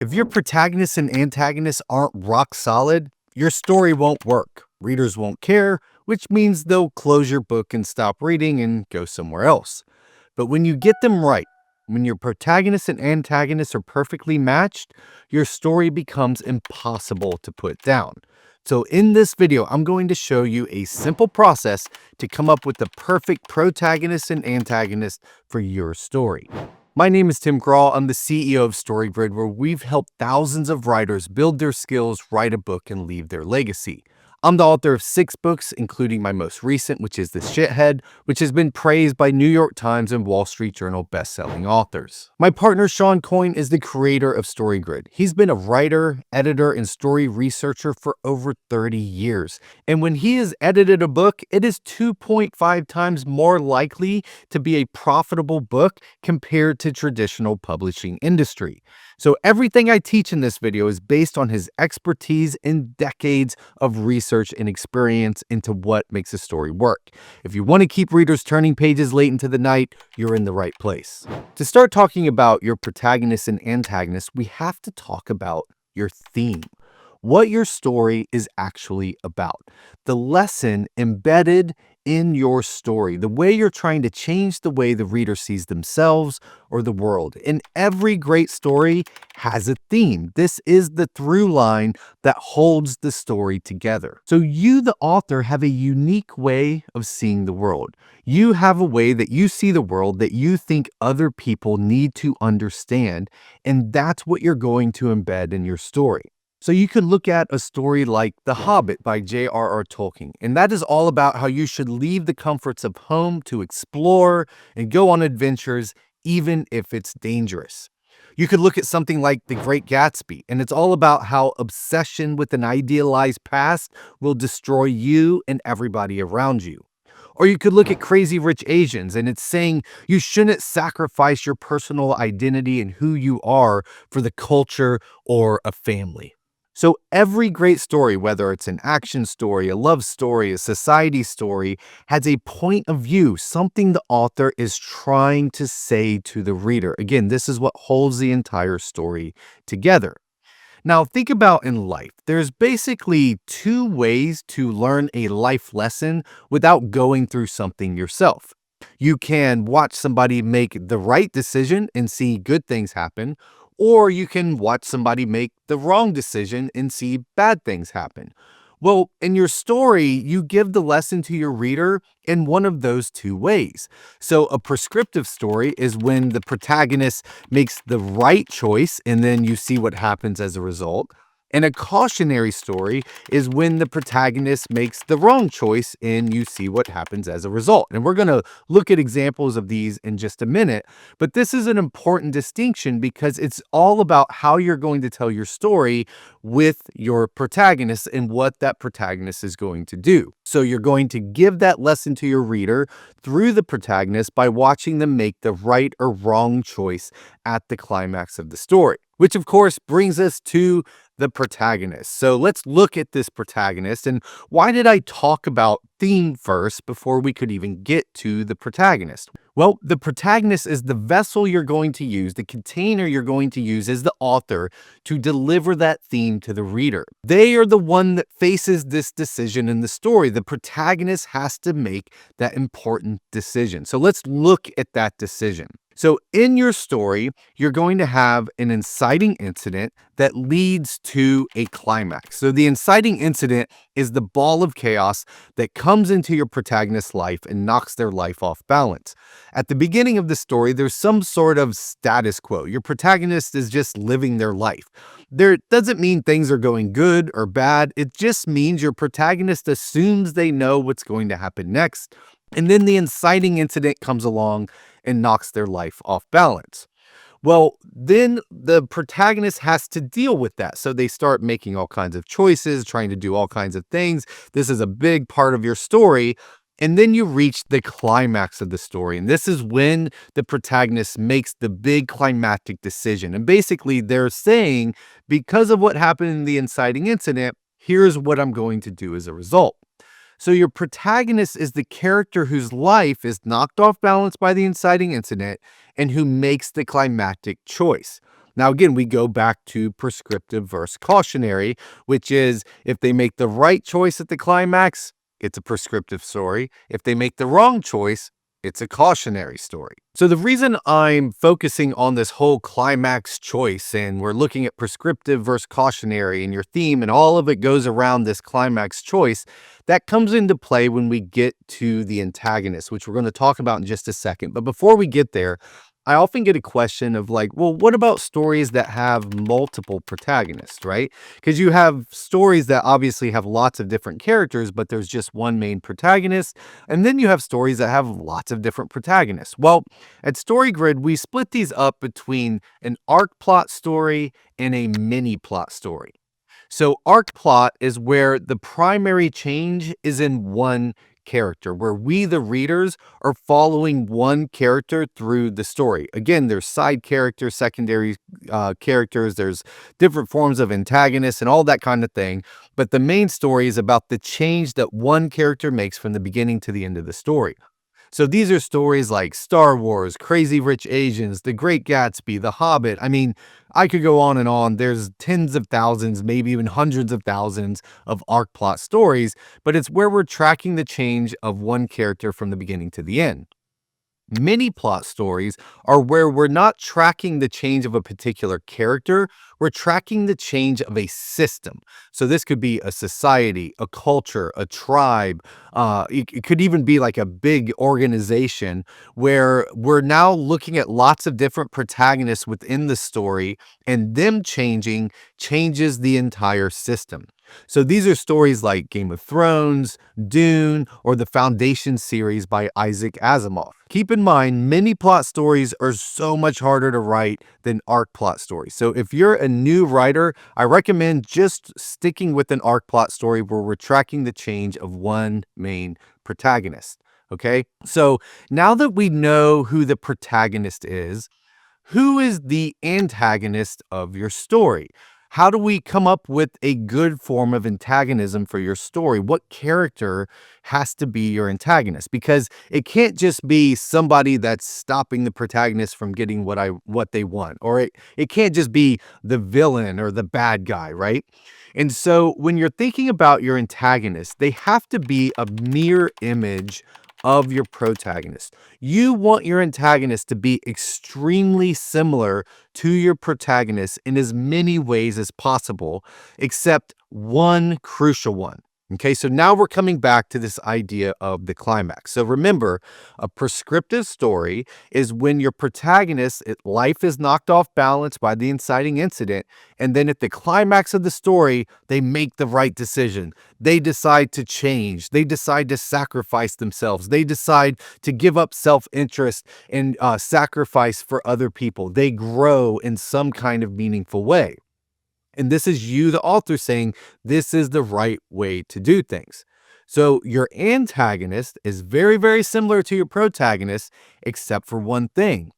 If your protagonists and antagonists aren't rock solid, your story won't work. Readers won't care, which means they'll close your book and stop reading and go somewhere else. But when you get them right, when your protagonists and antagonists are perfectly matched, your story becomes impossible to put down. So in this video, I'm going to show you a simple process to come up with the perfect protagonist and antagonist for your story. My name is Tim Grawl. I'm the CEO of StoryGrid, where we've helped thousands of writers build their skills, write a book, and leave their legacy. I'm the author of 6 books, including my most recent, which is The Shithead, which has been praised by New York Times and Wall Street Journal best-selling authors. My partner, Sean Coyne, is the creator of StoryGrid. He's been a writer, editor, and story researcher for over 30 years. And when he has edited a book, it is 2.5 times more likely to be a profitable book compared to traditional publishing industry. So everything I teach in this video is based on his expertise and decades of research and experience into what makes a story work. If you want to keep readers turning pages late into the night, you're in the right place. To start talking about your protagonist and antagonist, we have to talk about your theme. What your story is actually about. The lesson embedded in your story, the way you're trying to change the way the reader sees themselves or the world. And every great story has a theme. This is the through line that holds the story together. So you, the author, have a unique way of seeing the world. You have a way that you see the world that you think other people need to understand, and that's what you're going to embed in your story. So you could look at a story like The Hobbit by J.R.R. Tolkien, and that is all about how you should leave the comforts of home to explore and go on adventures, even if it's dangerous. You could look at something like The Great Gatsby, and it's all about how obsession with an idealized past will destroy you and everybody around you. Or you could look at Crazy Rich Asians, and it's saying you shouldn't sacrifice your personal identity and who you are for the culture or a family. So every great story, whether it's an action story, a love story, a society story, has a point of view, something the author is trying to say to the reader. Again, this is what holds the entire story together. Now, think about in life. There's basically 2 ways to learn a life lesson without going through something yourself. You can watch somebody make the right decision and see good things happen, or you can watch somebody make the wrong decision and see bad things happen. Well, in your story, you give the lesson to your reader in one of those 2 ways. So a prescriptive story is when the protagonist makes the right choice and then you see what happens as a result. And a cautionary story is when the protagonist makes the wrong choice and you see what happens as a result. And we're going to look at examples of these in just a minute, but this is an important distinction because it's all about how you're going to tell your story with your protagonist and what that protagonist is going to do. So you're going to give that lesson to your reader through the protagonist by watching them make the right or wrong choice at the climax of the story, which of course brings us to the protagonist. So let's look at this protagonist. And why did I talk about theme first before we could even get to the protagonist? Well, the protagonist is the vessel you're going to use, the container you're going to use as the author to deliver that theme to the reader. They are the one that faces this decision in the story. The protagonist has to make that important decision. So let's look at that decision. So in your story, you're going to have an inciting incident that leads to a climax. So the inciting incident is the ball of chaos that comes into your protagonist's life and knocks their life off balance. At the beginning of the story, there's some sort of status quo. Your protagonist is just living their life. There doesn't mean things are going good or bad. It just means your protagonist assumes they know what's going to happen next. And then the inciting incident comes along and knocks their life off balance. Well, then the protagonist has to deal with that. So they start making all kinds of choices, trying to do all kinds of things. This is a big part of your story. And then you reach the climax of the story. And this is when the protagonist makes the big climactic decision. And basically they're saying, because of what happened in the inciting incident, here's what I'm going to do as a result. So your protagonist is the character whose life is knocked off balance by the inciting incident and who makes the climactic choice. Now, again, we go back to prescriptive versus cautionary, which is if they make the right choice at the climax, it's a prescriptive story. If they make the wrong choice, it's a cautionary story. So, the reason I'm focusing on this whole climax choice and we're looking at prescriptive versus cautionary and your theme, and all of it goes around this climax choice, that comes into play when we get to the antagonist, which we're going to talk about in just a second. But before we get there, I often get a question of like, well, what about stories that have multiple protagonists, right? Because you have stories that obviously have lots of different characters, but there's just one main protagonist. And then you have stories that have lots of different protagonists. Well, at StoryGrid, we split these up between an arc plot story and a mini plot story. So arc plot is where the primary change is in one character, where we, the readers, are following one character through the story. Again, there's side characters, secondary characters, there's different forms of antagonists and all that kind of thing. But the main story is about the change that one character makes from the beginning to the end of the story. So these are stories like Star Wars, Crazy Rich Asians, The Great Gatsby, The Hobbit. I mean, I could go on and on. There's tens of thousands, maybe even hundreds of thousands of arc plot stories, but it's where we're tracking the change of one character from the beginning to the end. Mini plot stories are where we're not tracking the change of a particular character, we're tracking the change of a system. So this could be a society, a culture, a tribe. It could even be like a big organization where we're now looking at lots of different protagonists within the story, and them changing changes the entire system. So these are stories like Game of Thrones, Dune, or the Foundation series by Isaac Asimov. Keep in mind, mini plot stories are so much harder to write than arc plot stories. So if you're a new writer, I recommend just sticking with an arc plot story where we're tracking the change of one main protagonist. Okay, so now that we know who the protagonist is, who is the antagonist of your story? How do we come up with a good form of antagonism for your story? What character has to be your antagonist? Because it can't just be somebody that's stopping the protagonist from getting what they want, or it can't just be the villain or the bad guy, right? And so when you're thinking about your antagonist, they have to be a mirror image of your protagonist. You want your antagonist to be extremely similar to your protagonist in as many ways as possible, except one crucial one. Okay, so now we're coming back to this idea of the climax. So remember, a prescriptive story is when your protagonist, life is knocked off balance by the inciting incident, and then at the climax of the story, they make the right decision. They decide to change. They decide to sacrifice themselves. They decide to give up self-interest and sacrifice for other people. They grow in some kind of meaningful way. And this is you, the author, saying this is the right way to do things. So your antagonist is very, very similar to your protagonist, except for one thing.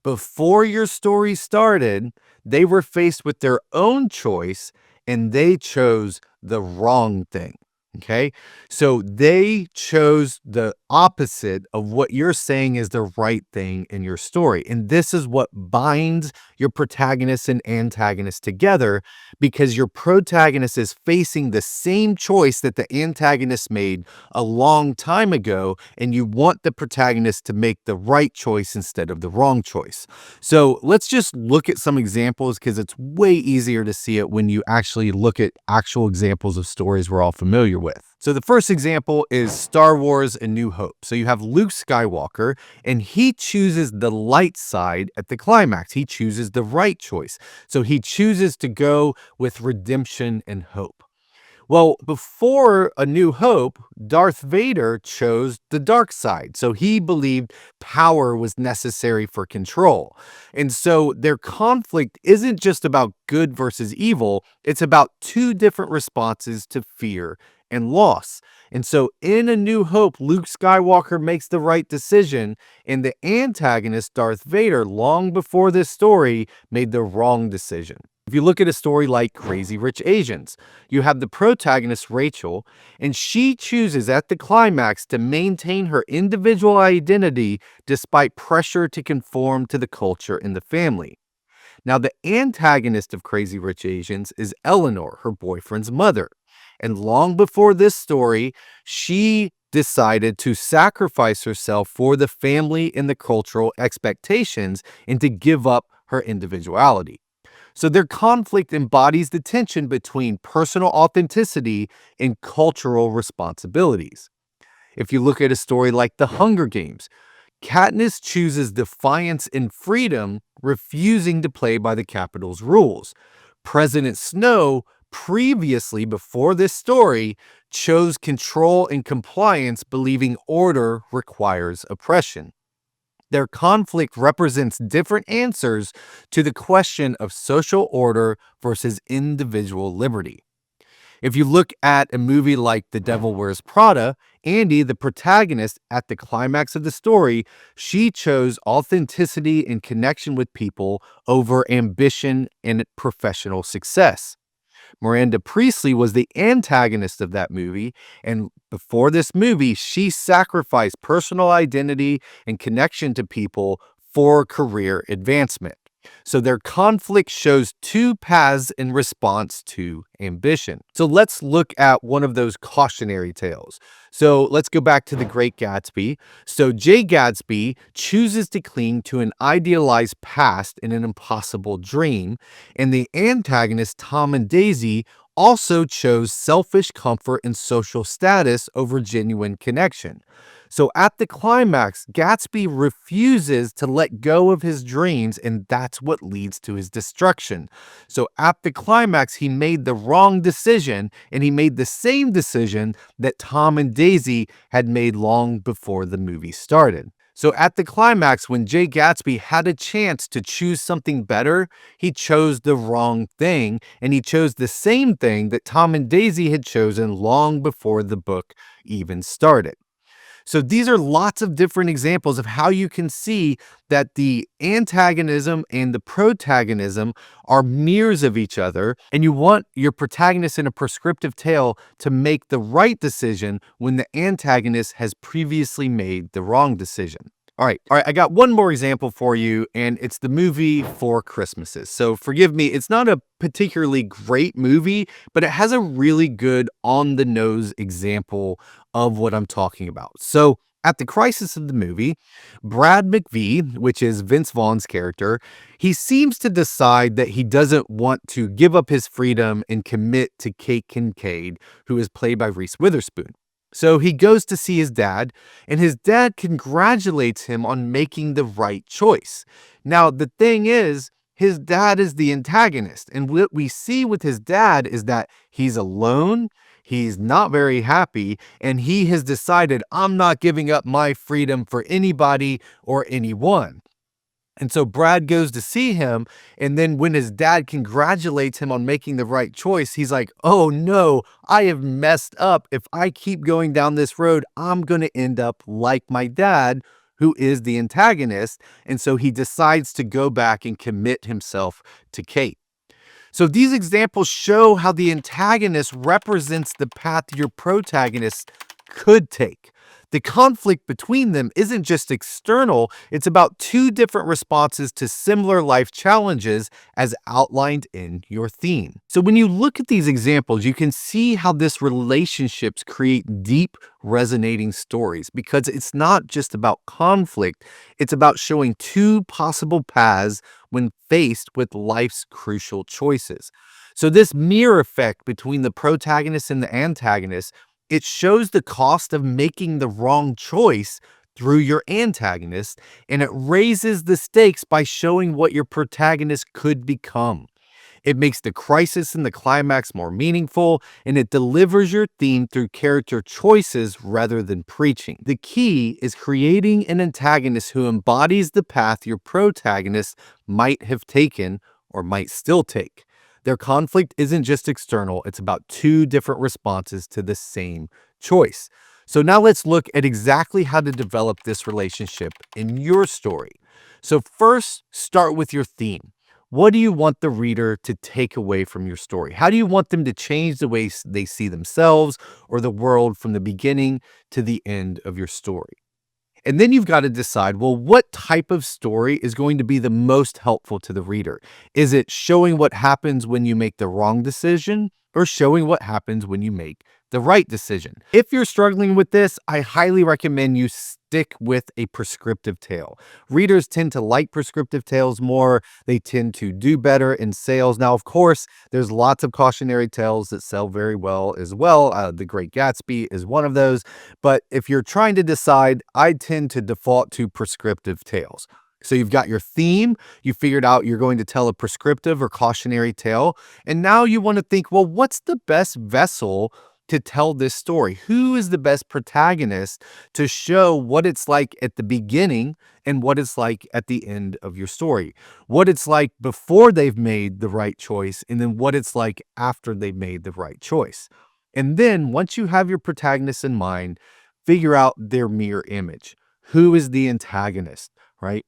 Before your story started, they were faced with their own choice and they chose the wrong thing. Okay. So they chose the opposite of what you're saying is the right thing in your story. And this is what binds your protagonist and antagonist together, because your protagonist is facing the same choice that the antagonist made a long time ago. And you want the protagonist to make the right choice instead of the wrong choice. So let's just look at some examples, because it's way easier to see it when you actually look at actual examples of stories we're all familiar with. So the first example is Star Wars: A New Hope. So you have Luke Skywalker, and he chooses the light side at the climax. He chooses the right choice. So he chooses to go with redemption and hope. Well, before A New Hope, Darth Vader chose the dark side. So he believed power was necessary for control. And so their conflict isn't just about good versus evil, it's about two different responses to fear and loss. And so in A New Hope, Luke Skywalker makes the right decision, and the antagonist, Darth Vader, long before this story, made the wrong decision. If you look at a story like Crazy Rich Asians, you have the protagonist, Rachel, and she chooses at the climax to maintain her individual identity despite pressure to conform to the culture in the family. Now, the antagonist of Crazy Rich Asians is Eleanor, her boyfriend's mother. And long before this story, she decided to sacrifice herself for the family and the cultural expectations and to give up her individuality. So their conflict embodies the tension between personal authenticity and cultural responsibilities. If you look at a story like The Hunger Games, Katniss chooses defiance and freedom, refusing to play by the Capitol's rules. President Snow, previously before this story, chose control and compliance, believing order requires oppression. Their conflict represents different answers to the question of social order versus individual liberty. If you look at a movie like The Devil Wears Prada, Andy, the protagonist, at the climax of the story, she chose authenticity and connection with people over ambition and professional success. Miranda Priestley was the antagonist of that movie, and before this movie, she sacrificed personal identity and connection to people for career advancement. So their conflict shows two paths in response to ambition. So let's look at one of those cautionary tales. So let's go back to The Great Gatsby. So Jay Gatsby chooses to cling to an idealized past in an impossible dream, and the antagonist, Tom and Daisy, also chose selfish comfort and social status over genuine connection. So at the climax, Gatsby refuses to let go of his dreams, and that's what leads to his destruction. So at the climax, he made the wrong decision, and he made the same decision that Tom and Daisy had made long before the movie started. So at the climax, when Jay Gatsby had a chance to choose something better, he chose the wrong thing, and he chose the same thing that Tom and Daisy had chosen long before the book even started. So these are lots of different examples of how you can see that the antagonism and the protagonism are mirrors of each other, and you want your protagonist in a prescriptive tale to make the right decision when the antagonist has previously made the wrong decision. All right, I got one more example for you, and it's the movie Four Christmases. So forgive me, it's not a particularly great movie, but it has a really good on-the-nose example of what I'm talking about. So at the crisis of the movie, Brad McVee, which is Vince Vaughn's character, he seems to decide that he doesn't want to give up his freedom and commit to Kate Kincaid, who is played by Reese Witherspoon. So he goes to see his dad, and his dad congratulates him on making the right choice. Now, the thing is, his dad is the antagonist, and what we see with his dad is that he's alone, he's not very happy, and he has decided, I'm not giving up my freedom for anybody or anyone. And so Brad goes to see him, and then when his dad congratulates him on making the right choice, he's like, oh no, I have messed up. If I keep going down this road, I'm going to end up like my dad, who is the antagonist. And so he decides to go back and commit himself to Kate. So these examples show how the antagonist represents the path your protagonist could take. The conflict between them isn't just external, it's about two different responses to similar life challenges as outlined in your theme. So when you look at these examples, you can see how this relationships create deep, resonating stories because it's not just about conflict, it's about showing two possible paths when faced with life's crucial choices. So this mirror effect between the protagonist and the antagonist, it shows the cost of making the wrong choice through your antagonist, and it raises the stakes by showing what your protagonist could become. It makes the crisis and the climax more meaningful, and it delivers your theme through character choices rather than preaching. The key is creating an antagonist who embodies the path your protagonist might have taken or might still take. Their conflict isn't just external, it's about two different responses to the same choice. So now let's look at exactly how to develop this relationship in your story. So first, start with your theme. What do you want the reader to take away from your story? How do you want them to change the way they see themselves or the world from the beginning to the end of your story? And then you've got to decide, well, what type of story is going to be the most helpful to the reader? Is it showing what happens when you make the wrong decision or showing what happens when you make the right decision? If you're struggling with this, I highly recommend you stick with a prescriptive tale. Readers tend to like prescriptive tales more. They tend to do better in sales. Now, of course, there's lots of cautionary tales that sell very well as well. The Great Gatsby is one of those. But if you're trying to decide, I tend to default to prescriptive tales. So you've got your theme, you figured out you're going to tell a prescriptive or cautionary tale, and now you want to think, well, what's the best vessel to tell this story? Who is the best protagonist to show what it's like at the beginning and what it's like at the end of your story? What it's like before they've made the right choice, and then what it's like after they've made the right choice. And then once you have your protagonist in mind, figure out their mirror image. Who is the antagonist, right?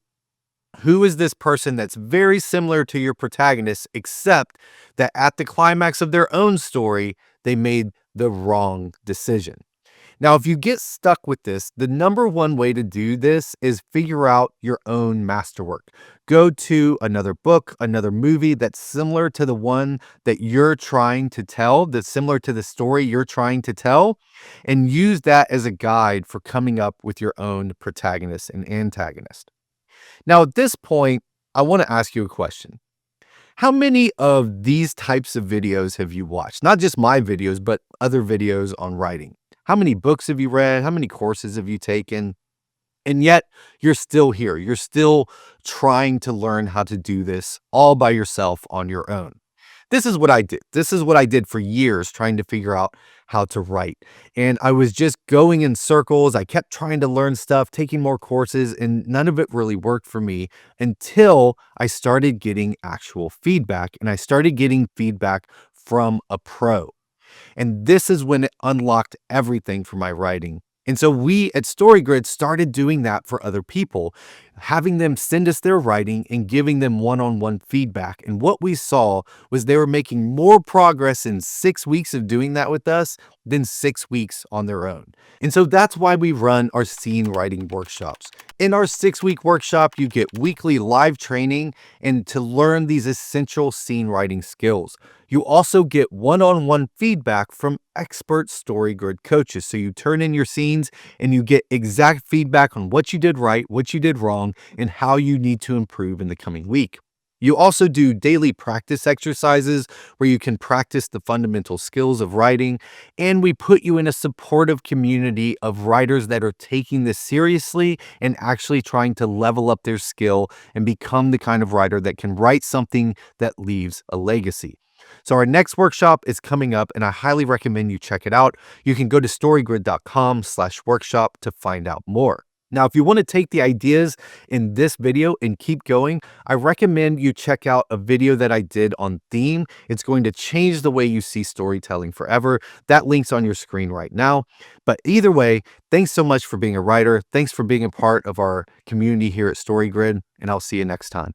Who is this person that's very similar to your protagonist, except that at the climax of their own story, they made the wrong decision? Now, if you get stuck with this, the number one way to do this is figure out your own masterwork. Go to another book, another movie that's similar to the one that you're trying to tell, that's similar to the story you're trying to tell, and use that as a guide for coming up with your own protagonist and antagonist. Now, at this point, I want to ask you a question. How many of these types of videos have you watched? Not just my videos, but other videos on writing. How many books have you read? How many courses have you taken? And yet you're still here. You're still trying to learn how to do this all by yourself on your own. This is what I did. This is what I did for years, trying to figure out how to write. And I was just going in circles. I kept trying to learn stuff, taking more courses, and none of it really worked for me until I started getting actual feedback. And I started getting feedback from a pro. And this is when it unlocked everything for my writing. And so we at StoryGrid started doing that for other people, having them send us their writing and giving them one-on-one feedback. And what we saw was they were making more progress in 6 weeks of doing that with us than 6 weeks on their own. And so that's why we run our scene writing workshops. In our 6-week workshop, you get weekly live training and to learn these essential scene writing skills. You also get one-on-one feedback from expert StoryGrid coaches. So you turn in your scenes and you get exact feedback on what you did right, what you did wrong, and how you need to improve in the coming week. You also do daily practice exercises where you can practice the fundamental skills of writing, and we put you in a supportive community of writers that are taking this seriously and actually trying to level up their skill and become the kind of writer that can write something that leaves a legacy. So our next workshop is coming up, and I highly recommend you check it out. You can go to storygrid.com/workshop to find out more. Now, if you want to take the ideas in this video and keep going, I recommend you check out a video that I did on theme. It's going to change the way you see storytelling forever. That link's on your screen right now. But either way, thanks so much for being a writer. Thanks for being a part of our community here at StoryGrid, and I'll see you next time.